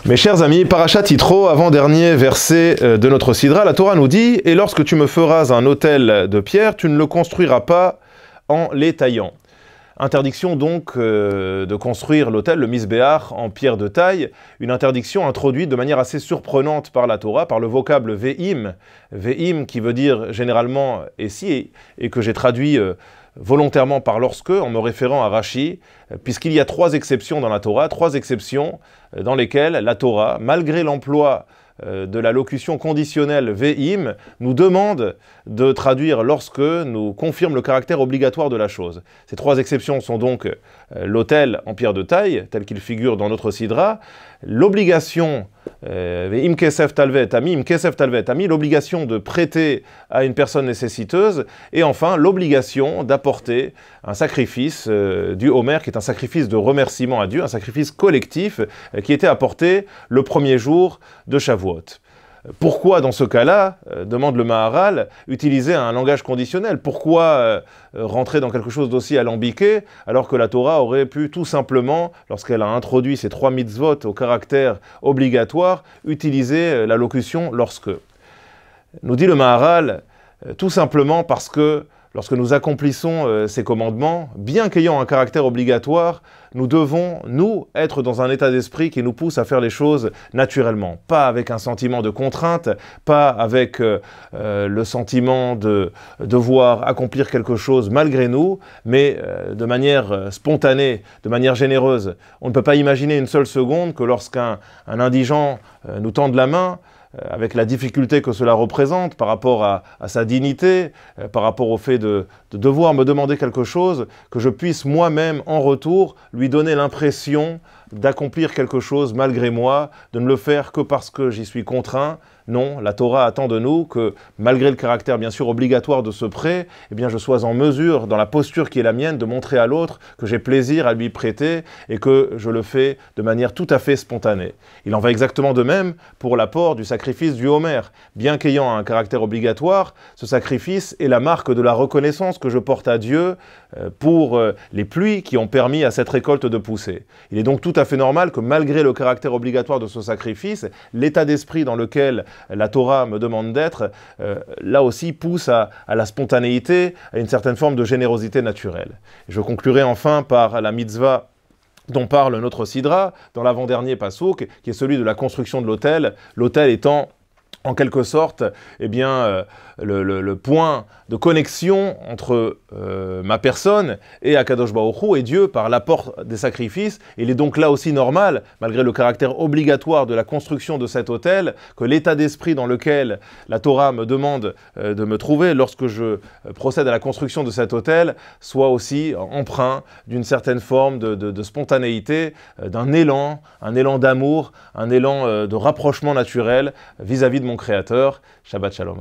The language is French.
Mes chers amis, Parashat Yitro, avant-dernier verset de notre Sidra, la Torah nous dit « Et lorsque tu me feras un autel de pierre, tu ne le construiras pas en les taillant. » Interdiction donc de construire l'autel, le Misbéach, en pierre de taille, une interdiction introduite de manière assez surprenante par la Torah, par le vocable ve'im, ve'im qui veut dire généralement « et si » et que j'ai traduit volontairement par « lorsque » en me référant à Rashi, puisqu'il y a 3 exceptions dans la Torah, 3 exceptions dans lesquelles la Torah, malgré l'emploi de la locution conditionnelle ve'im, nous demande de traduire lorsque nous confirme le caractère obligatoire de la chose. Ces 3 exceptions sont donc l'autel en pierre de taille, tel qu'il figure dans notre Sidra, l'obligation ve'im kesef talvet ami, im kesef talvet ami, l'obligation de prêter à une personne nécessiteuse, et enfin l'obligation d'apporter un sacrifice du Homer, qui est un sacrifice de remerciement à Dieu, un sacrifice collectif qui était apporté le premier jour de Shavuot. Pourquoi, dans ce cas-là, demande le Maharal, utiliser un langage conditionnel? Pourquoi rentrer dans quelque chose d'aussi alambiqué, alors que la Torah aurait pu tout simplement, lorsqu'elle a introduit ces 3 mitzvot au caractère obligatoire, utiliser la locution « lorsque ». Nous dit le Maharal, tout simplement parce que lorsque nous accomplissons ces commandements, bien qu'ayant un caractère obligatoire, nous devons, nous, être dans un état d'esprit qui nous pousse à faire les choses naturellement. Pas avec un sentiment de contrainte, pas avec le sentiment de devoir accomplir quelque chose malgré nous, mais de manière spontanée, de manière généreuse. On ne peut pas imaginer une seule seconde que lorsqu'un indigent nous tende la main, avec la difficulté que cela représente par rapport à sa dignité, par rapport au fait de devoir me demander quelque chose, que je puisse moi-même, en retour, lui donner l'impression d'accomplir quelque chose malgré moi, de ne le faire que parce que j'y suis contraint. Non, la Torah attend de nous que, malgré le caractère bien sûr obligatoire de ce prêt, eh bien je sois en mesure, dans la posture qui est la mienne, de montrer à l'autre que j'ai plaisir à lui prêter et que je le fais de manière tout à fait spontanée. Il en va exactement de même pour l'apport du sacrifice du Homer. Bien qu'ayant un caractère obligatoire, ce sacrifice est la marque de la reconnaissance que je porte à Dieu pour les pluies qui ont permis à cette récolte de pousser. Il est donc tout à fait normal que malgré le caractère obligatoire de ce sacrifice, l'état d'esprit dans lequel la Torah me demande d'être, là aussi pousse à la spontanéité, à une certaine forme de générosité naturelle. Je conclurai enfin par la mitzvah dont parle notre Sidra, dans l'avant-dernier pasouk, qui est celui de la construction de l'autel, l'autel étant en quelque sorte, eh bien, le point de connexion entre ma personne et Akadosh Baruch Hu et Dieu par l'apport des sacrifices. Il est donc là aussi normal, malgré le caractère obligatoire de la construction de cet autel, que l'état d'esprit dans lequel la Torah me demande de me trouver lorsque je procède à la construction de cet autel soit aussi empreint d'une certaine forme de spontanéité, d'un élan, un élan d'amour, un élan de rapprochement naturel vis-à-vis de mon Créateur. Shabbat Shalom.